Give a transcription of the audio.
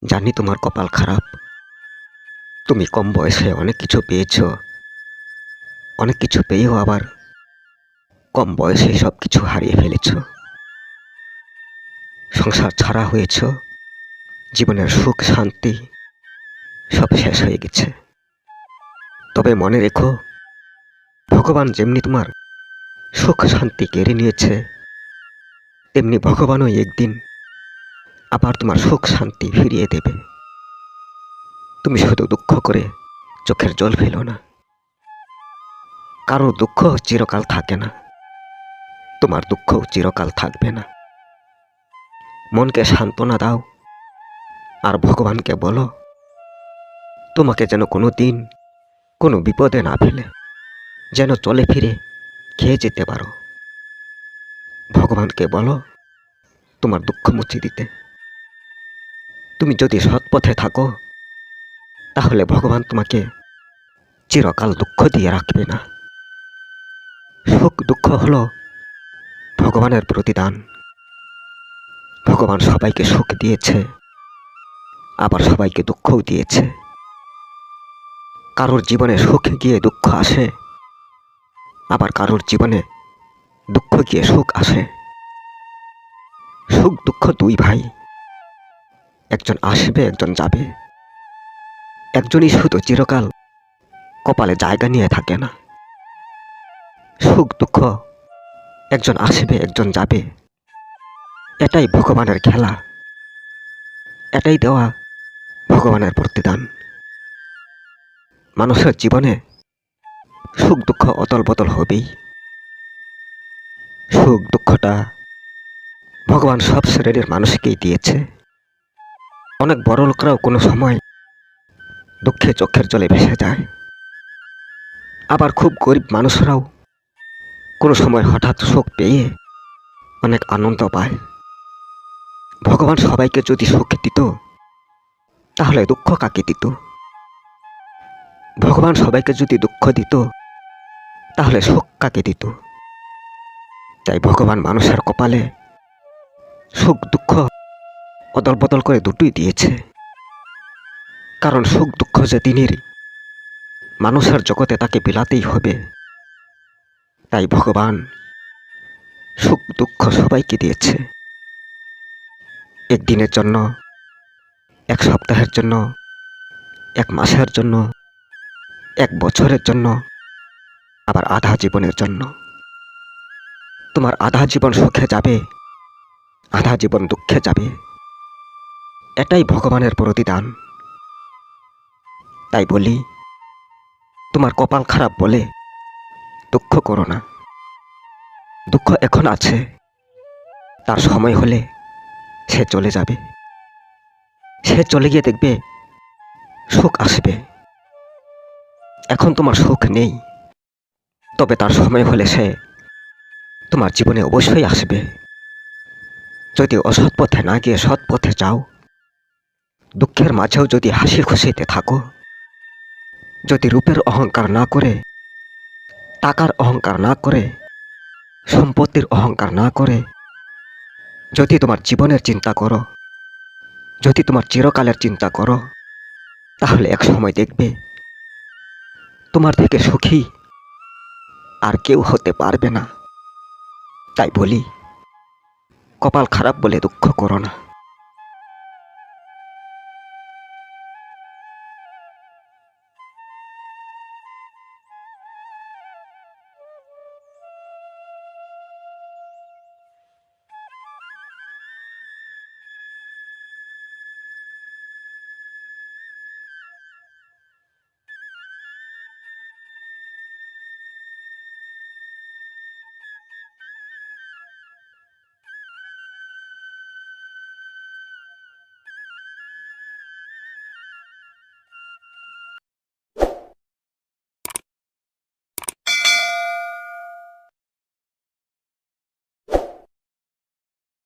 জানি তোমার কপাল খারাপ। তুমি কম বয়সে অনেক কিছু পেয়েছো, অনেক কিছু পেয়েও আবার কম বয়সে সব কিছু হারিয়ে ফেলেছো। সংসার ছাড়া হয়েছো, জীবনের সুখ শান্তি সব শেষ হয়ে গেছে। তবে মনে রেখো, ভগবান যেমনি তোমার সুখ শান্তি কেড়ে নিয়েছে, তেমনি ভগবানও একদিন আবার তোমার সুখ শান্তি ফিরিয়ে দেবে। তুমি শুধু দুঃখ করে চোখের জল ফেলো না। কারোর দুঃখ চিরকাল থাকে না, তোমার দুঃখও চিরকাল থাকবে না। মনকে সান্ত্বনা দাও আর ভগবানকে বলো, তোমাকে যেন কোনো দিন কোনো বিপদে না ফেলে, যেন চলে ফিরে খেয়ে যেতে পারো। ভগবানকে বলো তোমার দুঃখ মুছে দিতে। তুমি যদি সৎ পথে থাকো, তাহলে ভগবান তোমাকে চিরকাল দুঃখ দিয়ে রাখবে না। সুখ দুঃখ হলো ভগবানের প্রতিদান। ভগবান সবাইকে সুখ দিয়েছে, আবার সবাইকে দুঃখও দিয়েছে। কারোর জীবনে সুখ গিয়ে দুঃখ আসে, আবার কারোর জীবনে দুঃখ গিয়ে সুখ আসে। সুখ দুঃখ দুই ভাই, একজন আসবে একজন যাবে। একজনই শুধু চিরকাল কপালে জায়গা নিয়ে থাকে না। সুখ দুঃখ একজন আসবে একজন যাবে, এটাই ভগবানের খেলা, এটাই দেওয়া ভগবানের প্রতিদান। মানুষের জীবনে সুখ দুঃখ অদল বদল হবেই। সুখ দুঃখটা ভগবান সব শ্রেণীর মানুষকেই দিয়েছে। অনেক বড় লোকরাও কোনো সময় দুঃখে চোখের জলে ভেসে যায়, আবার খুব গরিব মানুষরাও কোনো সময় হঠাৎ সুখ পেয়ে অনেক আনন্দ পায়। ভগবান সবাইকে যদি সুখ দিত, তাহলে দুঃখ কাকে দিত? ভগবান সবাইকে যদি দুঃখ দিত, তাহলে সুখ কাকে দিত? তাই ভগবান মানুষের কপালে সুখ দুঃখ অদল বদল করে দুটোই দিয়েছে। কারণ সুখ দুঃখ যে দিনেরই, মানুষের জগতে তাকে বিলাতেই হবে। তাই ভগবান সুখ দুঃখ সবাইকে দিয়েছে। একদিনের জন্য, এক সপ্তাহের জন্য, এক মাসের জন্য, এক বছরের জন্য, আবার আধা জীবনের জন্য। তোমার আধা জীবন সুখে যাবে, আধা জীবন দুঃখে যাবে, এটাই ভগবানের প্রতিদান। তাই বলি, তোমার কপাল খারাপ বলে দুঃখ করো না। দুঃখ এখন আছে, তার সময় হলে সে চলে যাবে। সে চলে গিয়ে দেখবে সুখ আসবে। এখন তোমার সুখ নেই, তবে তার সময় হলে সে তোমার জীবনে অবশ্যই আসবে। যদি অসৎ পথে না গিয়ে সৎ পথে যাও, দুঃখের মাঝেও যদি হাসি খুশিতে থাকো, যদি রূপের অহংকার না করে, টাকার অহংকার না করে, সম্পত্তির অহংকার না করে, যদি তোমার জীবনের চিন্তা করো, যদি তোমার চিরকালের চিন্তা করো, তাহলে এক সময় দেখবে তোমার থেকে সুখী আর কেউ হতে পারবে না। তাই বলি, কপাল খারাপ বলে দুঃখ করো না।